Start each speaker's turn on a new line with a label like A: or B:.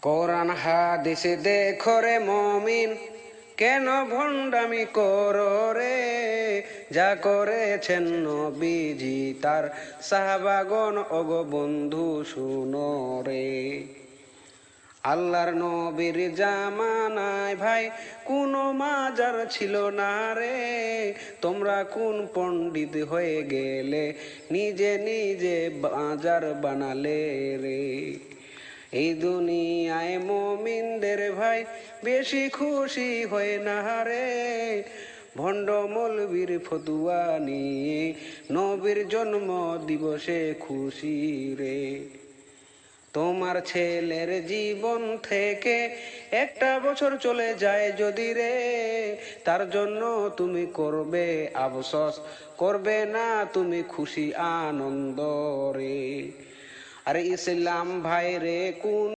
A: কোরআন হাদিসে দেখো রে মমিন, কেন ভণ্ডামি করো রে? যা করেছেন নবীজি তার সাহাবাগণ, ওগো বন্ধু শুনো রে। আল্লাহর নবীর জামানায় ভাই কোনো মাজার ছিল না রে। তোমরা কোন পণ্ডিত হয়ে গেলে নিজে নিজে মাজার বানালে রে। এই দুনিয়ায় মুমিনদের ভাই বেশি খুশি হয় না রে। ভণ্ড মৌলবীর ফতুয়া নিয়ে নবীর জন্ম দিবসে খুশি রে। তোমার ছেলের জীবন থেকে একটা বছর চলে যায় যদি রে, তার জন্য তুমি করবে আফসোস, করবে না তুমি খুশি আনন্দ রে। আরে ইসলাম ভাই রে কোন